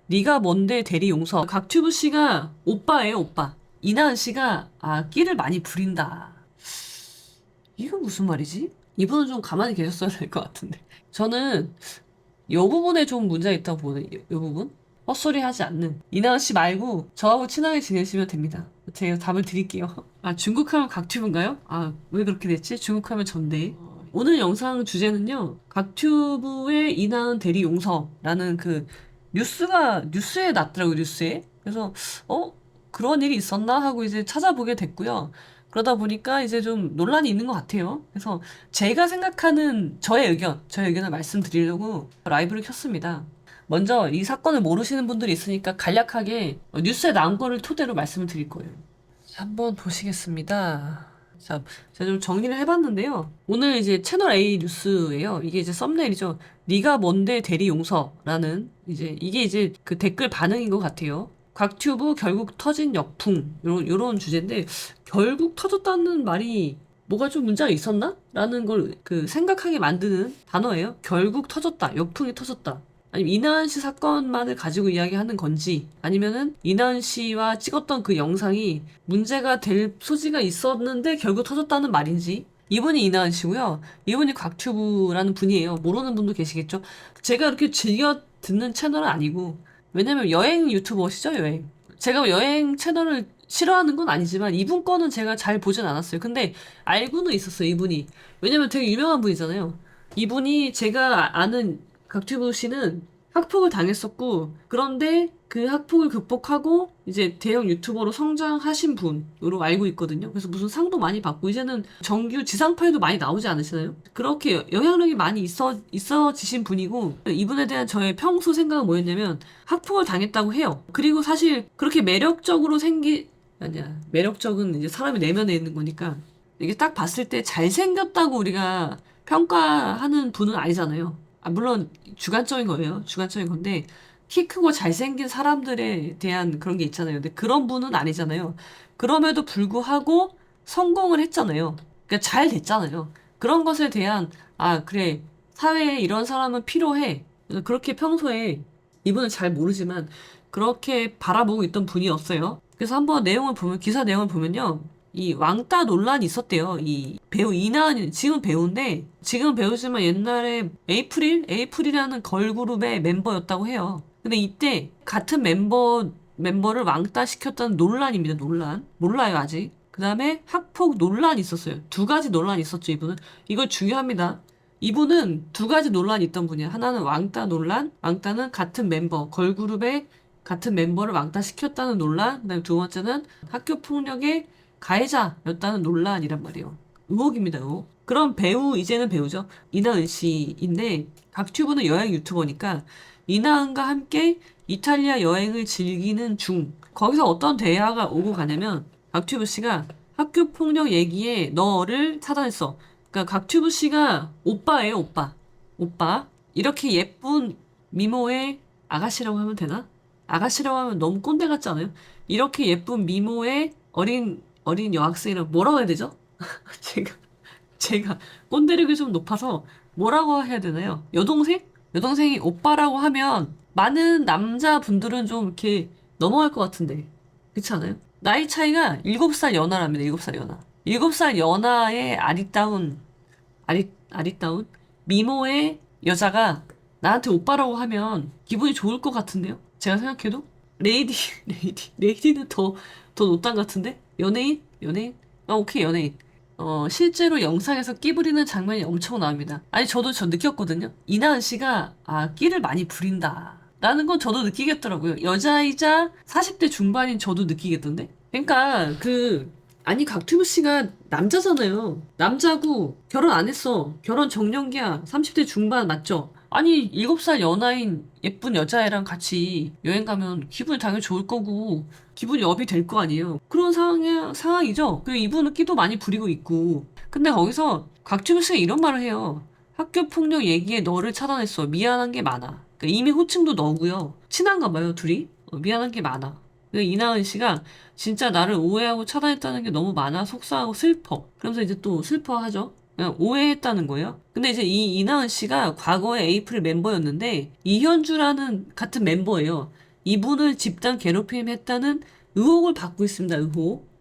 네가 뭔데 대리 용서. 각튜브 씨가 오빠예요, 오빠. 이나은 씨가 끼를 많이 부린다. 이거 무슨 말이지? 이분은 좀 가만히 계셨어야 될 것 같은데. 저는 요 부분에 좀 문제가 있다고 보는, 요 부분? 헛소리 하지 않는. 이나은 씨 말고 저하고 친하게 지내시면 됩니다. 제가 답을 드릴게요. 중국하면 각튜브인가요? 왜 그렇게 됐지? 중국하면 전데. 오늘 영상 주제는요, 각튜브의 이나은 대리 용서라는 그 뉴스에 났더라고요, 뉴스에. 그래서, 그런 일이 있었나 하고 이제 찾아보게 됐고요. 그러다 보니까 이제 좀 논란이 있는 것 같아요. 그래서 제가 생각하는 저의 의견을 말씀드리려고 라이브를 켰습니다. 먼저 이 사건을 모르시는 분들이 있으니까 간략하게 뉴스에 나온 거를 토대로 말씀을 드릴 거예요. 한번 보시겠습니다. 자, 제가 좀 정리를 해봤는데요. 오늘 이제 채널 A 뉴스예요. 이게 이제 썸네일이죠. 네가 뭔데 대리 용서라는 이게 이제 그 댓글 반응인 것 같아요. 곽튜브 결국 터진 역풍 요런 주제인데 결국 터졌다는 말이 뭐가 좀 문제가 있었나? 라는 걸 그 생각하게 만드는 단어예요. 결국 터졌다. 역풍이 터졌다. 아니면 이나은 씨 사건만을 가지고 이야기하는 건지 아니면은 이나은 씨와 찍었던 그 영상이 문제가 될 소지가 있었는데 결국 터졌다는 말인지. 이분이 이나은 씨고요. 이분이 곽튜브라는 분이에요. 모르는 분도 계시겠죠. 제가 이렇게 즐겨 듣는 채널은 아니고 왜냐면 여행 유튜버시죠, 여행. 제가 여행 채널을 싫어하는 건 아니지만 이분 거는 제가 잘 보진 않았어요. 근데 알고는 있었어요, 이분이. 왜냐면 되게 유명한 분이잖아요. 이분이 제가 아는 각튜브 씨는 학폭을 당했었고, 그런데 그 학폭을 극복하고 이제 대형 유튜버로 성장하신 분으로 알고 있거든요. 그래서 무슨 상도 많이 받고, 이제는 정규 지상파에도 많이 나오지 않으시나요? 그렇게 영향력이 많이 있어지신 분이고, 이분에 대한 저의 평소 생각은 뭐였냐면, 학폭을 당했다고 해요. 그리고 사실 그렇게 매력적은 이제 사람이 내면에 있는 거니까, 이게 딱 봤을 때 잘생겼다고 우리가 평가하는 분은 아니잖아요. 물론 주관적인 거예요. 주관적인 건데 키 크고 잘생긴 사람들에 대한 그런 게 있잖아요. 근데 그런 분은 아니잖아요. 그럼에도 불구하고 성공을 했잖아요. 그러니까 잘 됐잖아요. 그런 것에 대한 그래, 사회에 이런 사람은 필요해. 그래서 그렇게 평소에 이분은 잘 모르지만 그렇게 바라보고 있던 분이었어요. 그래서 한번 기사 내용을 보면요. 이 왕따 논란이 있었대요. 이 배우 이나은이 지금 배우인데 지금 배우지만 옛날에 에이프릴이라는 걸그룹의 멤버였다고 해요. 근데 이때 같은 멤버를 왕따 시켰다는 논란입니다. 논란. 몰라요, 아직. 그다음에 학폭 논란이 있었어요. 두 가지 논란이 있었죠, 이분은. 이거 중요합니다. 이분은 두 가지 논란이 있던 분이야. 하나는 왕따 논란, 왕따는 같은 멤버, 걸그룹의 같은 멤버를 왕따 시켰다는 논란, 그다음에 두 번째는 학교 폭력의 가해자였다는 논란이란 말이에요. 의혹입니다, 의혹. 그럼 이제는 배우죠. 이나은 씨인데, 각튜브는 여행 유튜버니까, 이나은과 함께 이탈리아 여행을 즐기는 중. 거기서 어떤 대화가 오고 가냐면, 각튜브 씨가 학교 폭력 얘기에 너를 차단했어. 그러니까 각튜브 씨가 오빠예요, 오빠. 오빠. 이렇게 예쁜 미모의 아가씨라고 하면 되나? 아가씨라고 하면 너무 꼰대 같지 않아요? 이렇게 예쁜 미모의 어린 여학생이라고 뭐라고 해야 되죠? 제가, 제가 꼰대력이 좀 높아서 뭐라고 해야 되나요? 여동생? 여동생이 오빠라고 하면 많은 남자분들은 좀 이렇게 넘어갈 것 같은데. 그렇지 않아요? 나이 차이가 7살 연하랍니다. 7살 연하. 7살 연하의 아리따운 미모의 여자가 나한테 오빠라고 하면 기분이 좋을 것 같은데요? 제가 생각해도? 레이디는 더 노땅 같은데? 연예인? 오케이, 연예인. 실제로 영상에서 끼 부리는 장면이 엄청 나옵니다. 아니, 저 느꼈거든요. 이나은 씨가, 끼를 많이 부린다. 라는 건 저도 느끼겠더라고요. 여자이자 40대 중반인 저도 느끼겠던데? 그러니까, 아니, 각튜브 씨가 남자잖아요. 남자고, 결혼 안 했어. 결혼 정년기야. 30대 중반 맞죠? 아니, 7살 연하인 예쁜 여자애랑 같이 여행 가면 기분이 당연히 좋을 거고, 기분이 업이 될 거 아니에요. 그런 상황이죠. 그리고 이분은 끼도 많이 부리고 있고. 근데 거기서 곽튜브 씨가 이런 말을 해요. 학교 폭력 얘기에 너를 차단했어. 미안한 게 많아. 그러니까 이미 호칭도 너고요. 친한가 봐요, 둘이. 미안한 게 많아. 그러니까 이나은 씨가 진짜 나를 오해하고 차단했다는 게 너무 많아. 속상하고 슬퍼. 그러면서 이제 또 슬퍼하죠. 그냥 오해했다는 거예요. 근데 이제 이 이나은 씨가 과거에 에이프릴 멤버였는데 이현주라는 같은 멤버예요. 이분을 집단 괴롭힘했다는 의혹을 받고 있습니다.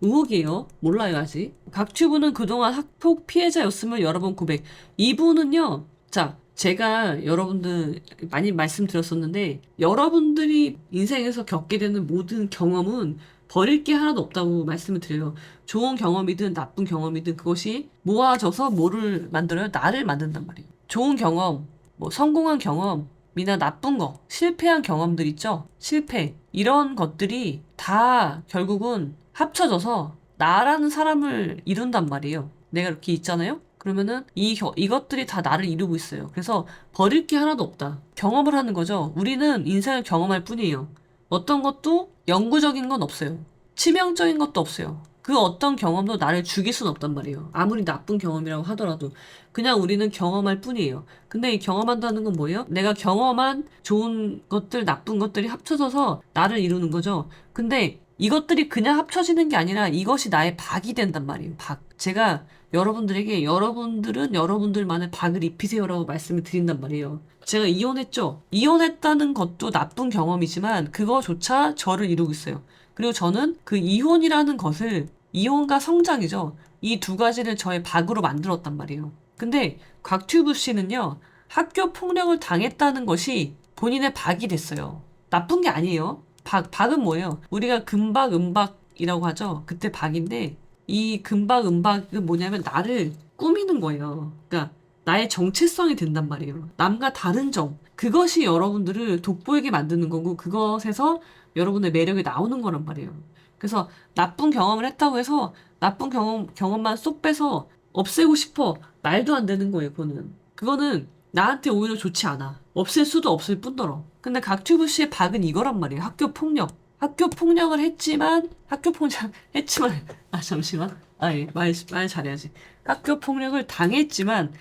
의혹이에요. 몰라요 아직. 각튜브는 그동안 학폭 피해자였음을 여러 번 고백. 이분은요. 자, 제가 여러분들 많이 말씀드렸었는데 여러분들이 인생에서 겪게 되는 모든 경험은 버릴 게 하나도 없다고 말씀을 드려요. 좋은 경험이든 나쁜 경험이든 그것이 모아져서 뭐를 만들어요? 나를 만든단 말이에요. 좋은 경험, 뭐 성공한 경험이나 나쁜 거, 실패한 경험들 있죠? 실패. 이런 것들이 다 결국은 합쳐져서 나라는 사람을 이룬단 말이에요. 내가 이렇게 있잖아요? 그러면은 이것들이 다 나를 이루고 있어요. 그래서 버릴 게 하나도 없다. 경험을 하는 거죠. 우리는 인생을 경험할 뿐이에요. 어떤 것도 영구적인 건 없어요. 치명적인 것도 없어요. 그 어떤 경험도 나를 죽일 순 없단 말이에요. 아무리 나쁜 경험이라고 하더라도 그냥 우리는 경험할 뿐이에요. 근데 이 경험한다는 건 뭐예요? 내가 경험한 좋은 것들, 나쁜 것들이 합쳐져서 나를 이루는 거죠. 근데 이것들이 그냥 합쳐지는 게 아니라 이것이 나의 박이 된단 말이에요. 박. 제가 여러분들에게 여러분들은 여러분들만의 박을 입히세요라고 말씀을 드린단 말이에요. 제가 이혼했죠. 이혼했다는 것도 나쁜 경험이지만 그거조차 저를 이루고 있어요. 그리고 저는 그 이혼이라는 것을 이혼과 성장이죠. 이 두 가지를 저의 박으로 만들었단 말이에요. 근데 곽튜브 씨는요. 학교 폭력을 당했다는 것이 본인의 박이 됐어요. 나쁜 게 아니에요. 박은 뭐예요? 우리가 금박, 은박이라고 하죠. 그때 박인데 이 금박, 은박은 뭐냐면 나를 꾸미는 거예요. 그러니까 나의 정체성이 된단 말이에요. 남과 다른 점. 그것이 여러분들을 돋보이게 만드는 거고 그것에서 여러분의 매력이 나오는 거란 말이에요. 그래서 나쁜 경험을 했다고 해서 나쁜 경험만 쏙 빼서 없애고 싶어. 말도 안 되는 거예요, 그거는 나한테 오히려 좋지 않아. 없앨 수도 없을 뿐더러. 근데 각튜브 씨의 박은 이거란 말이에요. 학교 폭력. 학교 폭력을 했지만, 아, 잠시만. 아, 예, 말 잘해야지. 학교 폭력을 당했지만,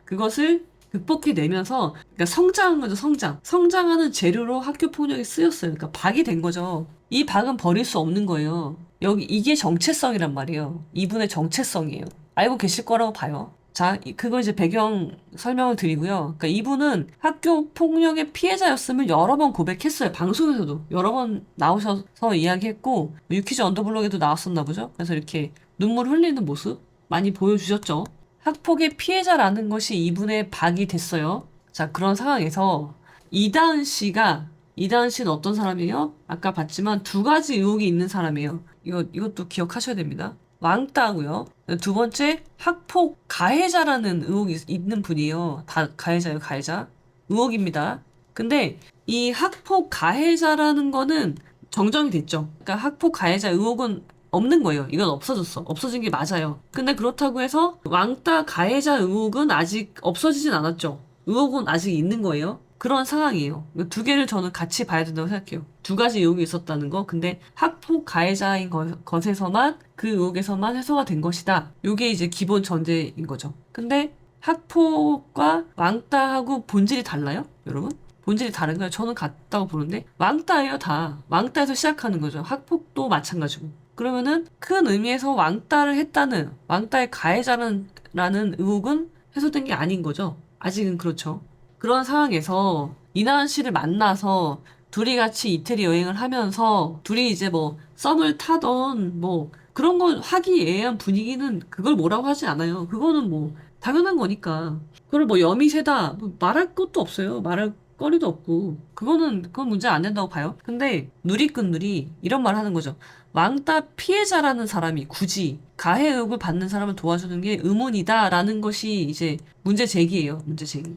그것을 극복해내면서, 그러니까 성장한 거죠, 성장. 성장하는 재료로 학교 폭력이 쓰였어요. 그러니까 박이 된 거죠. 이 박은 버릴 수 없는 거예요. 이게 정체성이란 말이에요. 이분의 정체성이에요. 알고 계실 거라고 봐요. 자, 그거 이제 배경 설명을 드리고요. 그러니까 이분은 학교 폭력의 피해자였음을 여러 번 고백했어요. 방송에서도 여러 번 나오셔서 이야기했고, 유키즈 언더블럭에도 나왔었나 보죠? 그래서 이렇게 눈물 흘리는 모습 많이 보여주셨죠. 학폭의 피해자라는 것이 이분의 박이 됐어요. 자, 그런 상황에서 이다은 씨는 어떤 사람이에요? 아까 봤지만 두 가지 의혹이 있는 사람이에요. 이것도 기억하셔야 됩니다. 왕따고요. 두 번째, 학폭 가해자라는 의혹이 있는 분이에요. 다 가해자예요, 가해자. 의혹입니다. 근데 이 학폭 가해자라는 거는 정정이 됐죠. 그러니까 학폭 가해자 의혹은 없는 거예요. 이건 없어졌어. 없어진 게 맞아요. 근데 그렇다고 해서 왕따 가해자 의혹은 아직 없어지진 않았죠. 의혹은 아직 있는 거예요. 그런 상황이에요. 두 개를 저는 같이 봐야 된다고 생각해요. 두 가지 의혹이 있었다는 거. 근데 학폭 가해자인 것에서만 그 의혹에서만 해소가 된 것이다. 이게 이제 기본 전제인 거죠. 근데 학폭과 왕따하고 본질이 달라요? 여러분? 본질이 다른가요? 저는 같다고 보는데 왕따예요, 다. 왕따에서 시작하는 거죠. 학폭도 마찬가지고. 그러면은 큰 의미에서 왕따를 했다는 왕따의 가해자라는 의혹은 해소된 게 아닌 거죠. 아직은 그렇죠. 그런 상황에서 이나은 씨를 만나서 둘이 같이 이태리 여행을 하면서 둘이 이제 뭐 썸을 타던 뭐 그런 건 화기애애한 분위기는 그걸 뭐라고 하지 않아요. 그거는 뭐 당연한 거니까. 그걸 뭐 여미새다 뭐 말할 것도 없어요. 말할 거리도 없고 그건 문제 안 된다고 봐요. 근데 누리꾼들이 이런 말 하는 거죠. 왕따 피해자라는 사람이 굳이 가해 의혹을 받는 사람을 도와주는 게 의문이다라는 것이 이제 문제 제기예요. 문제 제기.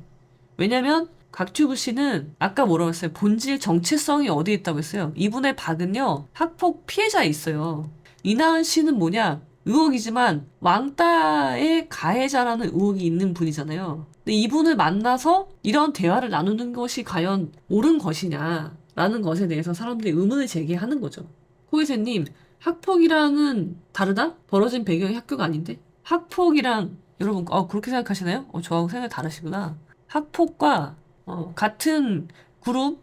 왜냐면 곽튜브 씨는 아까 뭐라고 했어요? 본질 정체성이 어디에 있다고 했어요? 이분의 박은요. 학폭 피해자에 있어요. 이나은 씨는 뭐냐? 의혹이지만 왕따의 가해자라는 의혹이 있는 분이잖아요. 근데 이분을 만나서 이런 대화를 나누는 것이 과연 옳은 것이냐라는 것에 대해서 사람들이 의문을 제기하는 거죠. 호이세님, 학폭이랑은 다르다? 벌어진 배경이 학교가 아닌데? 학폭이랑 여러분 그렇게 생각하시나요? 저하고 생각이 다르시구나. 학폭과 같은 그룹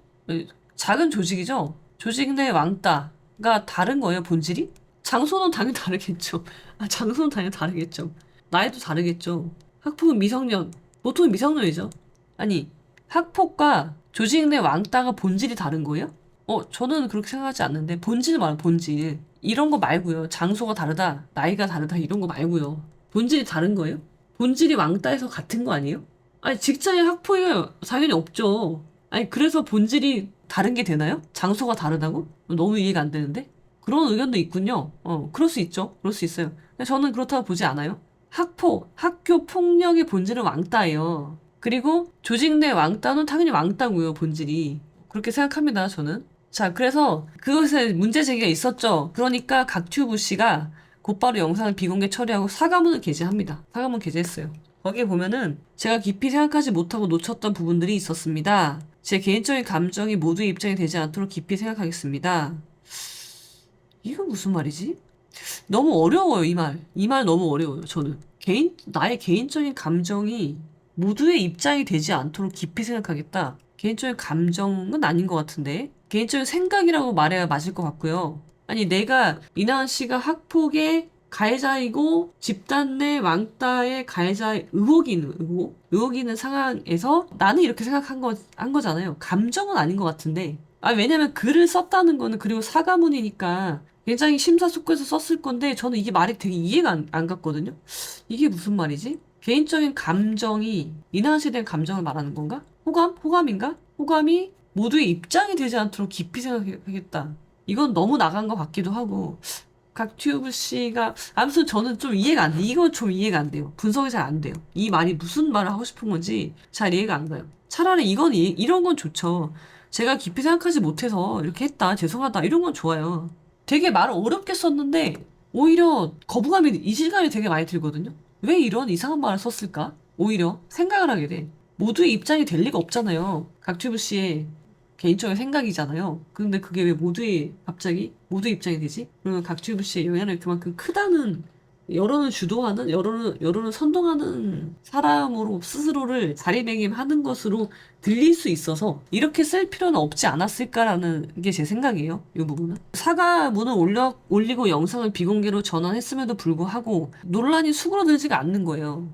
작은 조직이죠. 조직 내 왕따가 다른 거예요, 본질이? 장소는 당연히 다르겠죠. 장소는 당연히 다르겠죠. 나이도 다르겠죠. 학폭은 미성년, 보통은 미성년이죠. 아니, 학폭과 조직 내 왕따가 본질이 다른 거예요? 저는 그렇게 생각하지 않는데 본질 말은 본질. 이런 거 말고요. 장소가 다르다, 나이가 다르다 이런 거 말고요. 본질이 다른 거예요? 본질이 왕따에서 같은 거 아니에요? 아니 직장에 학폭이 당연히 없죠. 아니 그래서 본질이 다른 게 되나요? 장소가 다르다고? 너무 이해가 안 되는데? 그런 의견도 있군요. 그럴 수 있죠. 그럴 수 있어요. 근데 저는 그렇다고 보지 않아요. 학폭, 학교 폭력의 본질은 왕따예요. 그리고 조직 내 왕따는 당연히 왕따고요, 본질이. 그렇게 생각합니다, 저는. 자, 그래서 그것에 문제 제기가 있었죠. 그러니까 각튜브 씨가 곧바로 영상을 비공개 처리하고 사과문을 게재합니다. 사과문 게재했어요. 거기에 보면은 제가 깊이 생각하지 못하고 놓쳤던 부분들이 있었습니다. 제 개인적인 감정이 모두의 입장이 되지 않도록 깊이 생각하겠습니다. 이거 무슨 말이지? 너무 어려워요, 이 말. 이 말 너무 어려워요, 저는. 나의 개인적인 감정이 모두의 입장이 되지 않도록 깊이 생각하겠다. 개인적인 감정은 아닌 것 같은데. 개인적인 생각이라고 말해야 맞을 것 같고요. 아니, 내가 이나은 씨가 학폭의 가해자이고 집단 내 왕따의 가해자의 의혹이 있는, 의혹이 있는 상황에서 나는 이렇게 한 거잖아요. 감정은 아닌 것 같은데. 왜냐면 글을 썼다는 거는 그리고 사과문이니까 굉장히 심사숙고해서 썼을 건데 저는 이게 말이 되게 이해가 안 갔거든요. 이게 무슨 말이지? 개인적인 감정이 인하시 된 감정을 말하는 건가? 호감인가? 호감이 모두의 입장이 되지 않도록 깊이 생각하겠다. 이건 너무 나간 것 같기도 하고 각튜브 씨가 아무튼 저는 좀 이해가 안 돼. 이건 좀 이해가 안 돼요. 분석이 잘 안 돼요. 이 말이 무슨 말을 하고 싶은 건지 잘 이해가 안 가요. 차라리 이런 건 좋죠. 제가 깊이 생각하지 못해서 이렇게 했다. 죄송하다. 이런 건 좋아요. 되게 말을 어렵게 썼는데 오히려 거부감이 이질감이 되게 많이 들거든요. 왜 이런 이상한 말을 썼을까? 오히려 생각을 하게 돼. 모두의 입장이 될 리가 없잖아요. 각튜브 씨의 개인적인 생각이잖아요. 근데 그게 왜 갑자기 모두의 입장이 되지? 그러면 각튜브 씨의 영향을 그만큼 크다는 여론을 주도하는, 여론을 선동하는 사람으로 스스로를 자리매김하는 것으로 들릴 수 있어서 이렇게 쓸 필요는 없지 않았을까라는 게 제 생각이에요. 이 부분은. 사과문을 올리고 영상을 비공개로 전환했음에도 불구하고 논란이 수그러들지가 않는 거예요.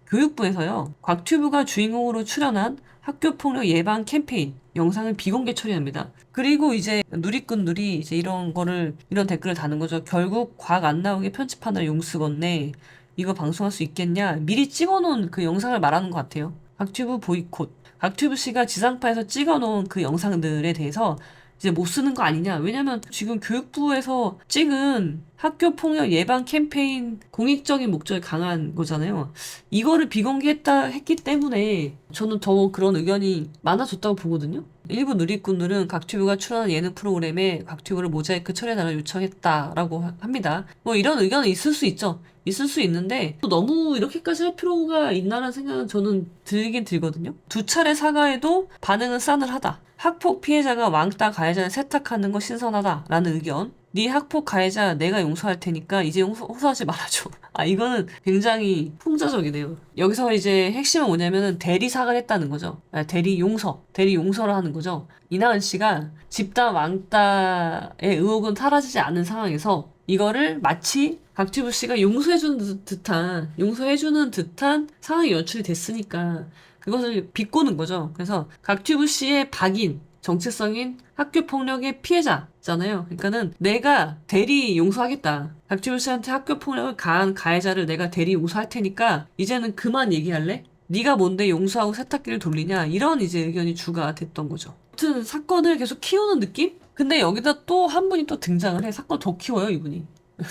교육부에서요, 곽튜브가 주인공으로 출연한 학교폭력 예방 캠페인 영상을 비공개 처리합니다. 그리고 이제 누리꾼들이 이제 이런 댓글을 다는 거죠. 결국 곽 안 나오게 편집하느라 용쓰겄네. 이거 방송할 수 있겠냐? 미리 찍어놓은 그 영상을 말하는 것 같아요. 곽튜브 보이콧. 곽튜브 씨가 지상파에서 찍어놓은 그 영상들에 대해서 이제 못 쓰는 거 아니냐. 왜냐면 지금 교육부에서 찍은 학교 폭력 예방 캠페인 공익적인 목적이 강한 거잖아요. 이거를 했기 때문에 저는 더 그런 의견이 많아졌다고 보거든요. 일부 누리꾼들은 각튜브가 출연한 예능 프로그램에 각튜브를 모자이크 처리해달라 요청했다라고 합니다. 뭐 이런 의견은 있을 수 있죠. 있을 수 있는데 너무 이렇게까지 할 필요가 있나라는 생각은 저는 들긴 들거든요. 두 차례 사과에도 반응은 싸늘하다. 학폭 피해자가 왕따 가해자를 세탁하는 거 신선하다라는 의견. 네 학폭 가해자 내가 용서할 테니까 이제 호소하지 말아줘. 이거는 굉장히 풍자적이네요. 여기서 이제 핵심은 뭐냐면은 대리 사과를 했다는 거죠. 대리 용서를 하는 거죠. 이나은 씨가 집단 왕따의 의혹은 사라지지 않은 상황에서 이거를 마치 각튜브 씨가 용서해주는 듯한 상황이 연출이 됐으니까 그것을 비꼬는 거죠. 그래서 각튜브 씨의 정체성인 학교 폭력의 피해자잖아요. 그러니까는 내가 대리 용서하겠다. 각튜브 씨한테 학교 폭력을 가한 가해자를 내가 대리 용서할 테니까 이제는 그만 얘기할래? 네가 뭔데 용서하고 세탁기를 돌리냐? 이런 이제 의견이 주가 됐던 거죠. 아무튼 사건을 계속 키우는 느낌? 근데 여기다 또 한 분이 또 등장을 해. 사건 더 키워요, 이분이.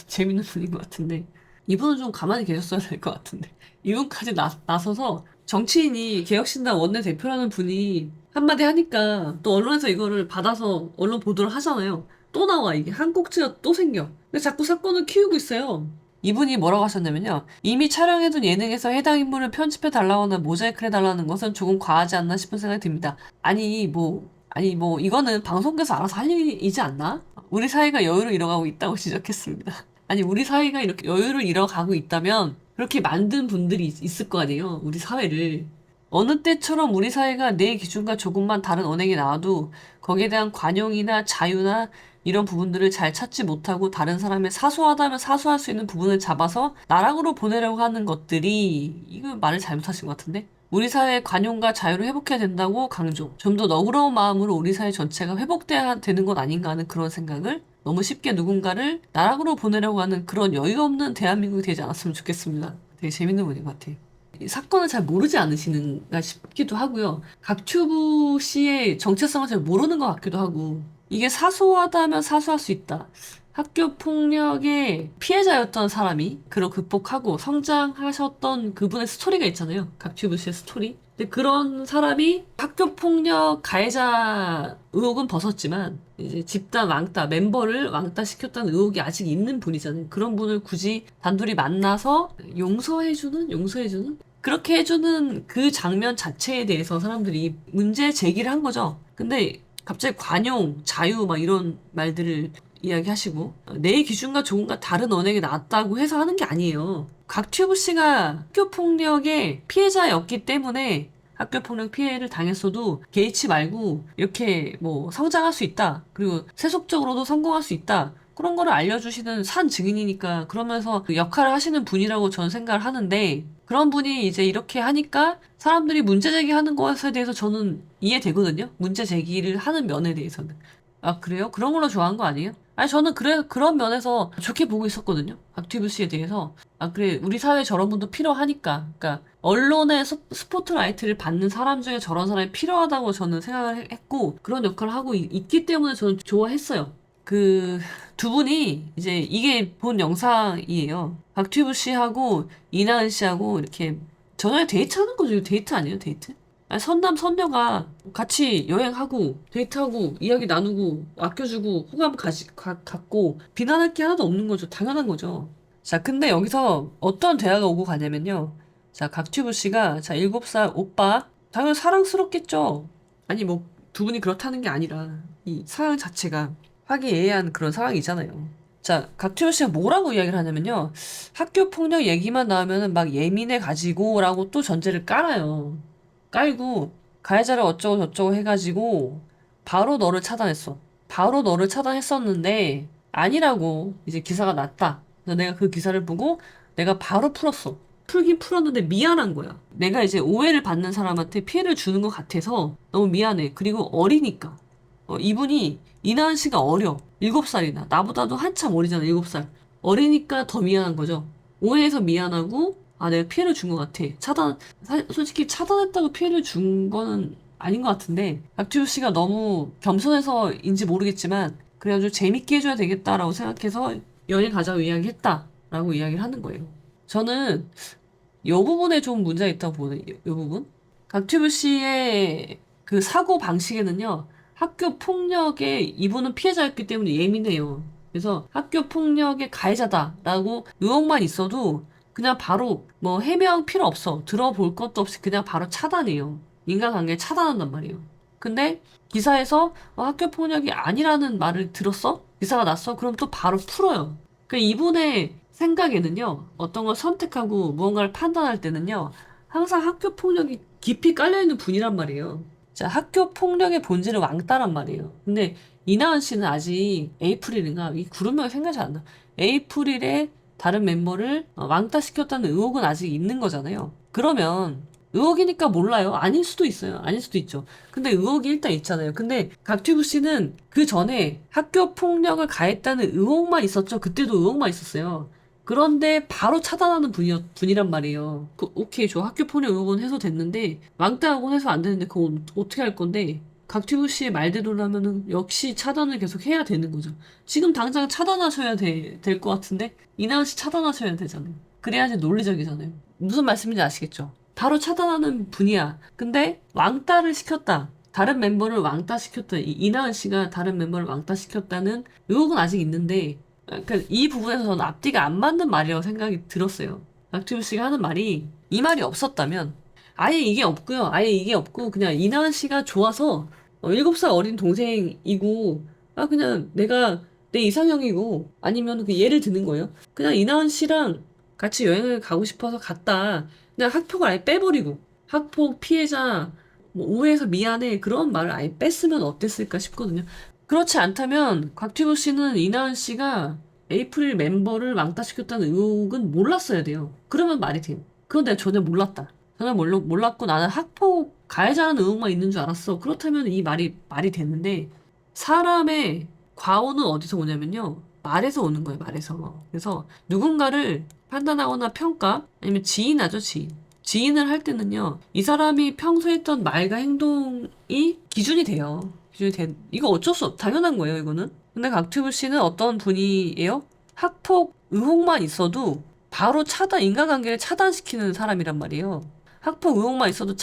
재밌는 분인 것 같은데. 이분은 좀 가만히 계셨어야 될 것 같은데. 이분까지 나서서 정치인이 개혁신당 원내대표라는 분이 한마디 하니까 또 언론에서 이거를 받아서 언론 보도를 하잖아요. 또 나와, 이게. 한 꼭지가 또 생겨. 근데 자꾸 사건을 키우고 있어요. 이분이 뭐라고 하셨냐면요. 이미 촬영해둔 예능에서 해당 인물을 편집해달라거나 모자이크를 해달라는 것은 조금 과하지 않나 싶은 생각이 듭니다. 이거는 방송국에서 알아서 할 일이지 않나? 우리 사회가 여유를 잃어가고 있다고 지적했습니다. 아니, 우리 사회가 이렇게 여유를 잃어가고 있다면 그렇게 만든 분들이 있을 거 아니에요. 우리 사회를. 어느 때처럼 우리 사회가 내 기준과 조금만 다른 언행이 나와도 거기에 대한 관용이나 자유나 이런 부분들을 잘 찾지 못하고 다른 사람의 사소하다면 사소할 수 있는 부분을 잡아서 나락으로 보내려고 하는 것들이 이거 말을 잘못하신 것 같은데? 우리 사회의 관용과 자유를 회복해야 된다고 강조. 좀 더 너그러운 마음으로 우리 사회 전체가 회복돼야 되는 것 아닌가 하는 그런 생각을 너무 쉽게 누군가를 나락으로 보내려고 하는 그런 여유 없는 대한민국이 되지 않았으면 좋겠습니다. 되게 재밌는 분인 것 같아요. 이 사건을 잘 모르지 않으시는가 싶기도 하고요. 각튜브 씨의 정체성을 잘 모르는 것 같기도 하고 이게 사소하다면 사소할 수 있다. 학교 폭력의 피해자였던 사람이 그걸 극복하고 성장하셨던 그분의 스토리가 있잖아요. 각튜브 씨의 스토리. 근데 그런 사람이 학교 폭력 가해자 의혹은 벗었지만 이제 집단 왕따 멤버를 왕따 시켰다는 의혹이 아직 있는 분이잖아요. 그런 분을 굳이 단둘이 만나서 용서해주는 그렇게 해주는 그 장면 자체에 대해서 사람들이 문제 제기를 한 거죠. 근데 갑자기 관용, 자유 막 이런 말들을 이야기하시고 내 기준과 조금과 다른 언행이 나왔다고 해서 하는 게 아니에요. 각튜브 씨가 학교 폭력의 피해자였기 때문에 학교 폭력 피해를 당했어도 개의치 말고 이렇게 뭐 성장할 수 있다. 그리고 세속적으로도 성공할 수 있다. 그런 거를 알려주시는 산 증인이니까 그러면서 그 역할을 하시는 분이라고 저는 생각을 하는데 그런 분이 이제 이렇게 하니까 사람들이 문제 제기하는 것에 대해서 저는 이해되거든요. 문제 제기를 하는 면에 대해서는. 아, 그래요? 그런 걸로 좋아한 거 아니에요? 아니, 저는 그런 면에서 좋게 보고 있었거든요. 박튜브 씨에 대해서. 아, 그래. 우리 사회에 저런 분도 필요하니까. 그러니까, 언론의 스포트라이트를 받는 사람 중에 저런 사람이 필요하다고 저는 생각을 했고, 그런 역할을 하고 있기 때문에 저는 좋아했어요. 두 분이, 이제, 이게 본 영상이에요. 박튜브 씨하고, 이나은 씨하고, 이렇게, 저녁에 데이트하는 거죠. 이거 데이트 아니에요? 데이트? 아니, 선남, 선녀가 같이 여행하고, 데이트하고, 이야기 나누고, 아껴주고, 호감 갖고, 비난할 게 하나도 없는 거죠. 당연한 거죠. 자, 근데 여기서 어떤 대화가 오고 가냐면요. 자, 각튜브 씨가, 자, 7살 오빠, 당연히 사랑스럽겠죠. 아니, 뭐, 두 분이 그렇다는 게 아니라, 이 사랑 자체가 화기애애한 그런 상황이잖아요. 자, 각튜브 씨가 뭐라고 이야기를 하냐면요. 학교 폭력 얘기만 나오면은 막 예민해 가지고라고 또 전제를 깔아요. 깔고 가해자를 어쩌고 저쩌고 해가지고 바로 너를 차단했어. 바로 너를 차단했었는데 아니라고 이제 기사가 났다. 그래서 내가 그 기사를 보고 내가 바로 풀었어. 풀긴 풀었는데 미안한 거야. 내가 이제 오해를 받는 사람한테 피해를 주는 것 같아서 너무 미안해. 그리고 어리니까. 이분이 이나은 씨가 어려. 7살이나. 나보다도 한참 어리잖아. 7살. 어리니까 더 미안한 거죠. 오해해서 미안하고 아, 내가 피해를 준 것 같아. 솔직히 차단했다고 피해를 준 거는 아닌 것 같은데, 박지우 씨가 너무 겸손해서인지 모르겠지만, 그래가지고 재밌게 해줘야 되겠다라고 생각해서 여행 가자고 이야기했다라고 이야기를 하는 거예요. 저는 이 부분에 좀 문제가 있다고 보는, 이 부분? 박튜브 씨의 그 사고 방식에는요, 학교 폭력에 이분은 피해자였기 때문에 예민해요. 그래서 학교 폭력의 가해자다라고 의혹만 있어도 그냥 바로 뭐 해명 필요 없어. 들어볼 것도 없이 그냥 바로 차단해요. 인간관계 차단한단 말이에요. 근데 기사에서 학교 폭력이 아니라는 말을 들었어? 기사가 났어? 그럼 또 바로 풀어요. 그 이분의 생각에는요. 어떤 걸 선택하고 무언가를 판단할 때는요. 항상 학교 폭력이 깊이 깔려있는 분이란 말이에요. 자, 학교 폭력의 본질은 왕따란 말이에요. 근데 이나은 씨는 아직 에이프릴인가? 이 그룹명이 생각이 안 나. 에이프릴의 다른 멤버를 왕따시켰다는 의혹은 아직 있는 거잖아요. 그러면 의혹이니까 몰라요. 아닐 수도 있어요. 아닐 수도 있죠. 근데 의혹이 일단 있잖아요. 근데 각튜브 씨는 그 전에 학교 폭력을 가했다는 의혹만 있었죠. 그때도 의혹만 있었어요. 그런데 바로 차단하는 분이란 말이에요. 오케이, 저 학교 폭력 의혹은 해소됐는데 왕따 의혹은 해소 안 되는데 그거 어떻게 할 건데 각튜브 씨의 말대로라면은 역시 차단을 계속 해야 되는 거죠. 지금 당장 차단하셔야 될 것 같은데 이나은 씨 차단하셔야 되잖아요. 그래야지 논리적이잖아요. 무슨 말씀인지 아시겠죠? 바로 차단하는 분이야. 근데 왕따를 시켰다. 다른 멤버를 왕따 시켰다. 이나은 씨가 다른 멤버를 왕따 시켰다는 의혹은 아직 있는데 그러니까 이 부분에서 저는 앞뒤가 안 맞는 말이라고 생각이 들었어요. 각튜브 씨가 하는 말이 이 말이 없었다면 아예 이게 없고요. 아예 이게 없고 그냥 이나은 씨가 좋아서 7살 어린 동생이고 그냥 내가 내 이상형이고 아니면 그 예를 드는 거예요. 그냥 이나은 씨랑 같이 여행을 가고 싶어서 갔다. 그냥 학폭을 아예 빼버리고 학폭 피해자 뭐 오해해서 미안해 그런 말을 아예 뺐으면 어땠을까 싶거든요. 그렇지 않다면 곽튜브 씨는 이나은 씨가 에이프릴 멤버를 왕따시켰다는 의혹은 몰랐어야 돼요. 그러면 말이 돼요. 그건 내가 전혀 몰랐다. 전혀 몰랐고 나는 학폭 가해자라는 의혹만 있는 줄 알았어. 그렇다면 이 말이 되는데 사람의 과오는 어디서 오냐면요. 말에서 오는 거예요, 말에서. 그래서 누군가를 판단하거나 평가, 아니면 지인하죠, 지인. 지인을 할 때는요, 이 사람이 평소에 했던 말과 행동이 기준이 돼요. 이거 어쩔 수 당연한 거예요, 이거는. 근데 각튜브 씨는 어떤 분이에요? 학폭 의혹만 있어도 바로 인간관계를 차단시키는 사람이란 말이에요. 학폭 의혹만 있어도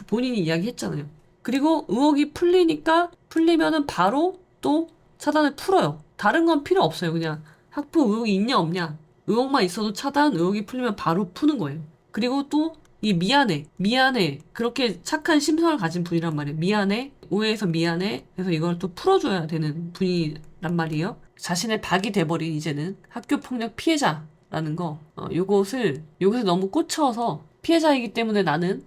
본인이 이야기했잖아요. 그리고 의혹이 풀리면은 바로 또 차단을 풀어요. 다른 건 필요 없어요. 그냥 학폭 의혹이 있냐 없냐. 의혹만 있어도 차단, 의혹이 풀리면 바로 푸는 거예요. 그리고 또 이 미안해. 그렇게 착한 심성을 가진 분이란 말이에요. 미안해. 오해해서 미안해. 그래서 이걸 또 풀어줘야 되는 분이란 말이에요. 자신의 박이 돼버린 이제는 학교 폭력 피해자라는 거. 요것에 너무 꽂혀서 피해자이기 때문에 나는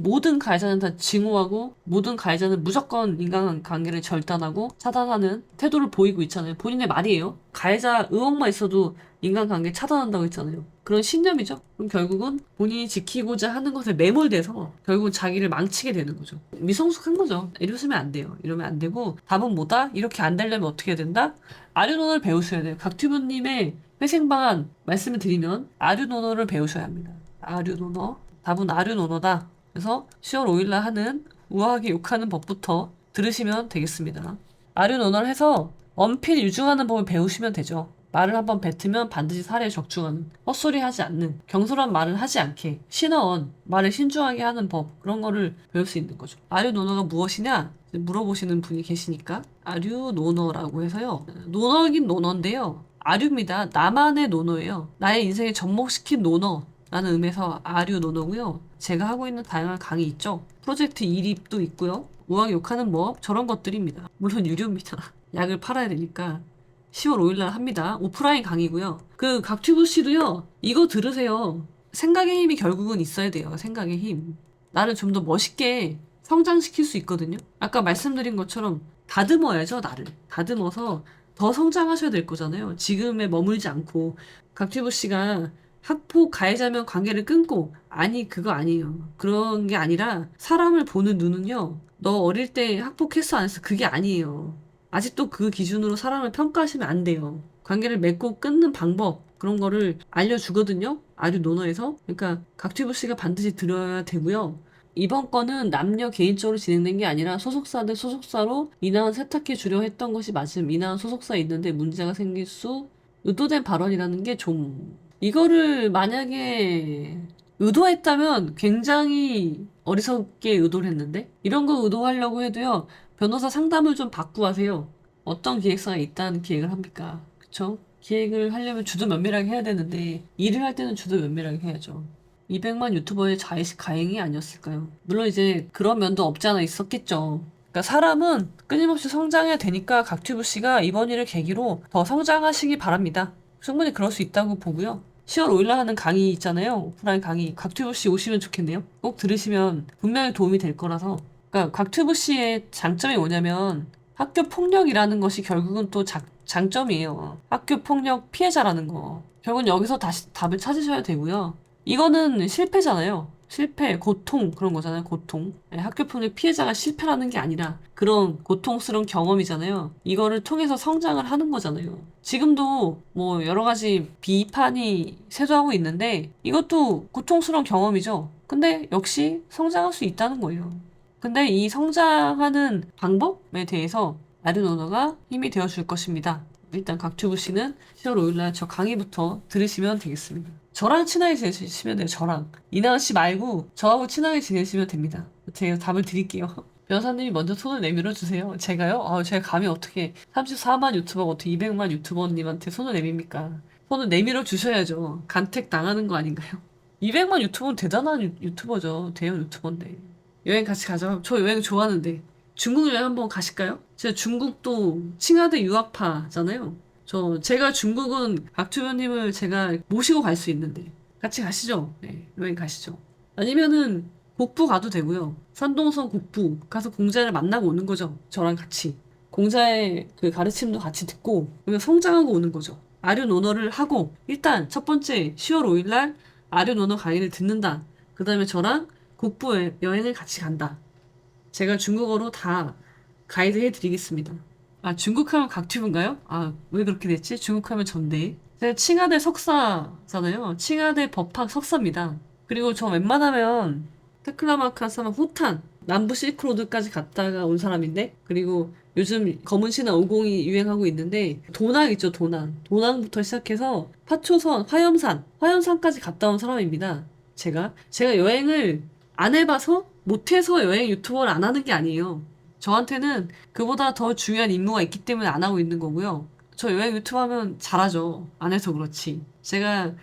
모든 가해자는 다 증오하고 모든 가해자는 무조건 인간관계를 절단하고 차단하는 태도를 보이고 있잖아요. 본인의 말이에요. 가해자 의혹만 있어도 인간관계 차단한다고 했잖아요. 그런 신념이죠. 그럼 결국은 본인이 지키고자 하는 것에 매몰돼서 결국은 자기를 망치게 되는 거죠. 미성숙한 거죠. 이러시면 안 돼요. 이러면 안 되고 답은 뭐다? 이렇게 안 되려면 어떻게 해야 된다? 아류논어를 배우셔야 돼요. 각튜브님의 회생방안 말씀을 드리면 아류논어를 배우셔야 합니다. 아류논어. 답은 아류논어다. 그래서 10월 5일날 하는 우아하게 욕하는 법부터 들으시면 되겠습니다. 아류논어를 해서 언필 유중하는 법을 배우시면 되죠. 말을 한번 뱉으면 반드시 사례에 적중하는, 헛소리 하지 않는, 경솔한 말을 하지 않게, 신어언, 말을 신중하게 하는 법, 그런 거를 배울 수 있는 거죠. 아류논어가 무엇이냐? 물어보시는 분이 계시니까 아류논어라고 해서요. 논어긴 논어인데요. 아류입니다. 나만의 논어예요. 나의 인생에 접목시킨 논어 라는 의미에서 아류논어고요. 제가 하고 있는 다양한 강의 있죠. 프로젝트 2립도 있고요. 우아하게 욕하는 법, 저런 것들입니다. 물론 유료입니다. 약을 팔아야 되니까 10월 5일날 합니다. 오프라인 강의고요. 그 각튜브 씨도요. 이거 들으세요. 생각의 힘이 결국은 있어야 돼요. 생각의 힘. 나를 좀 더 멋있게 성장시킬 수 있거든요. 아까 말씀드린 것처럼 다듬어야죠. 나를. 다듬어서 더 성장하셔야 될 거잖아요. 지금에 머물지 않고 각튜브 씨가 학폭 가해자면 관계를 끊고 아니 그거 아니에요. 그런 게 아니라 사람을 보는 눈은요. 너 어릴 때 학폭했어 안 했어 그게 아니에요. 아직도 그 기준으로 사람을 평가하시면 안 돼요. 관계를 맺고 끊는 방법 그런 거를 알려주거든요. 아주 논어에서. 그러니까 각튜브 씨가 반드시 들어야 되고요. 이번 건은 남녀 개인적으로 진행된 게 아니라 소속사 대 소속사로 인하원 세탁해 주려 했던 것이 맞음. 인하원 소속사에 있는데 문제가 생길 수 의도된 발언이라는 게 좀 이거를 만약에 의도했다면 굉장히 어리석게 의도를 했는데 이런 거 의도하려고 해도요. 변호사 상담을 좀 받고 하세요. 어떤 기획사가 있다는 기획을 합니까? 그쵸? 기획을 하려면 주도 면밀하게 해야 되는데 일을 할 때는 주도 면밀하게 해야죠. 200만 유튜버의 자의식 가행이 아니었을까요? 물론 이제 그런 면도 없지 않아 있었겠죠. 그러니까 사람은 끊임없이 성장해야 되니까 각튜브 씨가 이번 일을 계기로 더 성장하시기 바랍니다. 충분히 그럴 수 있다고 보고요. 10월 5일날 하는 강의 있잖아요. 오프라인 강의. 각튜브 씨 오시면 좋겠네요. 꼭 들으시면 분명히 도움이 될 거라서. 그러니까 각튜브 씨의 장점이 뭐냐면 학교 폭력이라는 것이 결국은 또 장점이에요. 학교 폭력 피해자라는 거. 결국은 여기서 다시 답을 찾으셔야 되고요. 이거는 실패잖아요. 실패, 고통 그런 거잖아요. 고통. 학교 폭력 피해자가 실패라는 게 아니라 그런 고통스러운 경험이잖아요. 이거를 통해서 성장을 하는 거잖아요. 지금도 뭐 여러 가지 비판이 쇄도하고 있는데 이것도 고통스러운 경험이죠. 근데 역시 성장할 수 있다는 거예요. 근데 이 성장하는 방법에 대해서 아르노너가 힘이 되어줄 것입니다. 일단 각튜브 씨는 10월 5일날 저 강의부터 들으시면 되겠습니다. 저랑 친하게 지내시면 돼요. 저랑. 이나은 씨 말고 저하고 친하게 지내시면 됩니다. 제가 답을 드릴게요. 변호사님이 먼저 손을 내밀어 주세요. 제가요? 제가 감히 어떻게 34만 유튜버가 어떻게 200만 유튜버님한테 손을 내밉니까? 손을 내밀어 주셔야죠. 간택 당하는 거 아닌가요? 200만 유튜버는 대단한 유튜버죠. 대형 유튜버인데. 여행 같이 가자. 저 여행 좋아하는데. 중국 여행 한번 가실까요? 제가 중국도 칭하대 유학파잖아요. 제가 중국은 박주변님을 제가 모시고 갈 수 있는데 같이 가시죠. 네, 여행 가시죠. 아니면은 북부 가도 되고요. 산동성 북부 가서 공자를 만나고 오는 거죠. 저랑 같이. 공자의 그 가르침도 같이 듣고 그러면 성장하고 오는 거죠. 아류 논어를 하고 일단 첫 번째 10월 5일날 아류 논어 강의를 듣는다. 그 다음에 저랑 국부 여행을 같이 간다. 제가 중국어로 다 가이드 해드리겠습니다. 아, 중국 하면 각튜브인가요? 아, 왜 그렇게 됐지? 중국 하면 전데. 제가 칭하대 석사잖아요. 칭하대 법학 석사입니다. 그리고 저 웬만하면 테클라마카스나 후탄, 남부 실크로드까지 갔다가 온 사람인데, 그리고 요즘 검은 신화 50이 유행하고 있는데, 도낭 있죠, 도낭. 도낭부터 시작해서 파초선, 화염산까지 갔다 온 사람입니다. 제가 여행을 안 해봐서 못해서 여행 유튜버를 안 하는 게 아니에요. 저한테는 그보다 더 중요한 임무가 있기 때문에 안 하고 있는 거고요. 저 여행 유튜브 하면 잘하죠. 안 해서 그렇지.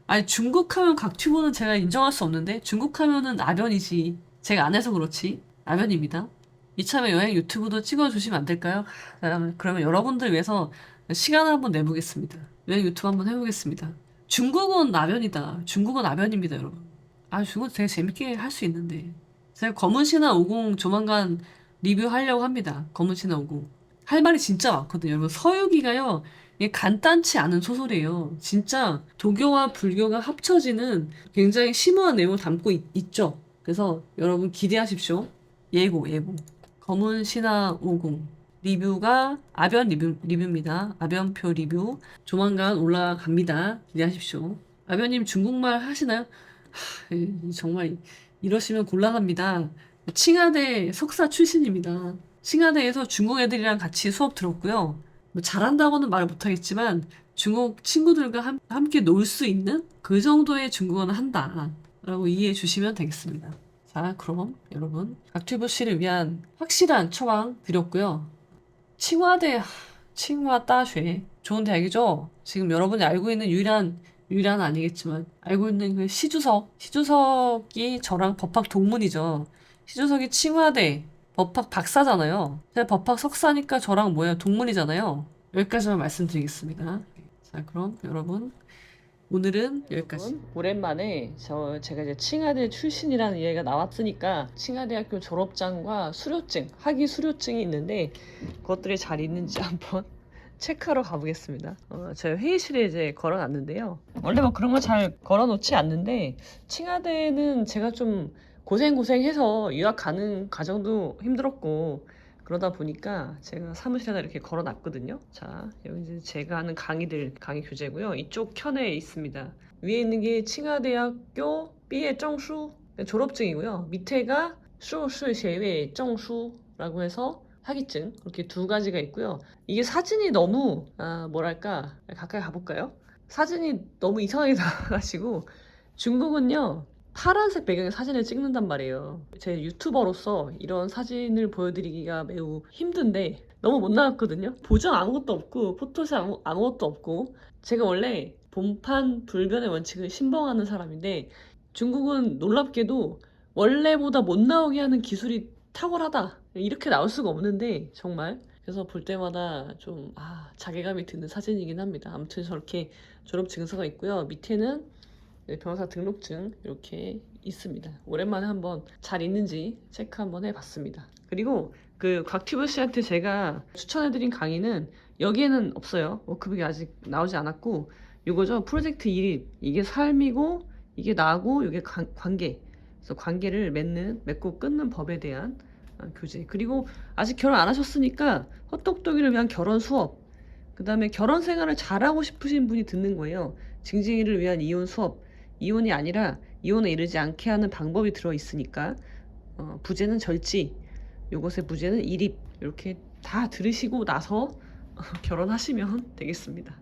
아니, 중국 하면 각튜브는 제가 인정할 수 없는데, 중국 하면은 아변이지. 제가 안 해서 그렇지. 아변입니다. 이참에 여행 유튜브도 찍어주시면 안 될까요? 그러면 여러분들 위해서 시간을 한번 내보겠습니다. 여행 유튜브 한번 해보겠습니다. 중국은 아변이다. 중국은 아변입니다, 여러분. 아, 중국 되게 재밌게 할 수 있는데. 제가 검은 신화 50 조만간 리뷰하려고 합니다. 검은 신화 50. 할 말이 진짜 많거든요. 여러분, 서유기가요. 이게 간단치 않은 소설이에요. 진짜 도교와 불교가 합쳐지는 굉장히 심오한 내용을 담고 있죠. 그래서 여러분 기대하십시오. 예고. 검은 신화 50. 리뷰가 아변 리뷰입니다. 아변표 리뷰. 조만간 올라갑니다. 기대하십시오. 아변님 중국말 하시나요? 정말 이러시면 곤란합니다. 칭하대 석사 출신입니다. 칭하대에서 중국 애들이랑 같이 수업 들었고요. 뭐 잘한다고는 말 못하겠지만 중국 친구들과 함께 놀 수 있는 그 정도의 중국어는 한다. 라고 이해해 주시면 되겠습니다. 자, 그럼 여러분 각튜브 씨를 위한 확실한 처방 드렸고요. 칭화大学 좋은 대학이죠? 지금 여러분이 알고 있는 유일한 아니겠지만 알고 있는 그 시주석이 저랑 법학 동문이죠. 시주석이 칭화대 법학 박사잖아요. 제가 법학 석사니까 저랑 뭐예요? 동문이잖아요. 여기까지만 말씀드리겠습니다. 자, 그럼 여러분 오늘은 여기까지. 오랜만에 제가 이제 칭하대 출신이라는 얘기가 나왔으니까 칭하대학교 졸업장과 학위 수료증이 있는데 그것들이 잘 있는지 한번 체크하러 가보겠습니다. 제가 회의실에 이제 걸어놨는데요. 원래 뭐 그런 거 잘 걸어놓지 않는데 칭하대는 제가 좀 고생해서 유학 가는 과정도 힘들었고 그러다 보니까 제가 사무실에다 이렇게 걸어놨거든요. 자, 여기 이제 제가 하는 강의 교재고요. 이쪽 켠에 있습니다. 위에 있는 게 칭하대학교毕业证书 졸업증이고요. 밑에가 硕士学位证书라고 해서 학위증 이렇게 두 가지가 있고요. 이게 사진이 너무 뭐랄까 가까이 가볼까요? 사진이 너무 이상하게 나와가지고 중국은요 파란색 배경의 사진을 찍는단 말이에요. 제 유튜버로서 이런 사진을 보여드리기가 매우 힘든데 너무 못 나왔거든요. 보정 아무것도 없고 포토샵 아무것도 없고 제가 원래 본판 불변의 원칙을 신봉하는 사람인데 중국은 놀랍게도 원래보다 못 나오게 하는 기술이 탁월하다 이렇게 나올 수가 없는데 정말 그래서 볼 때마다 좀 자괴감이 드는 사진이긴 합니다. 아무튼 저렇게 졸업 증서가 있고요. 밑에는 변호사 등록증 이렇게 있습니다. 오랜만에 한번 잘 있는지 체크 한번 해봤습니다. 그리고 그 곽튜브 씨한테 제가 추천해드린 강의는 여기에는 없어요. 워크북이 아직 나오지 않았고 이거죠. 프로젝트 1일 이게 삶이고 이게 나고 이게 관계. 그래서 관계를 맺고 끊는 법에 대한 교재. 그리고 아직 결혼 안 하셨으니까 헛똑똑이를 위한 결혼 수업. 그 다음에 결혼 생활을 잘하고 싶으신 분이 듣는 거예요. 징징이를 위한 이혼 수업. 이혼이 아니라 이혼에 이르지 않게 하는 방법이 들어있으니까 부제는 절지, 요것의 부제는 이립 이렇게 다 들으시고 나서 결혼하시면 되겠습니다.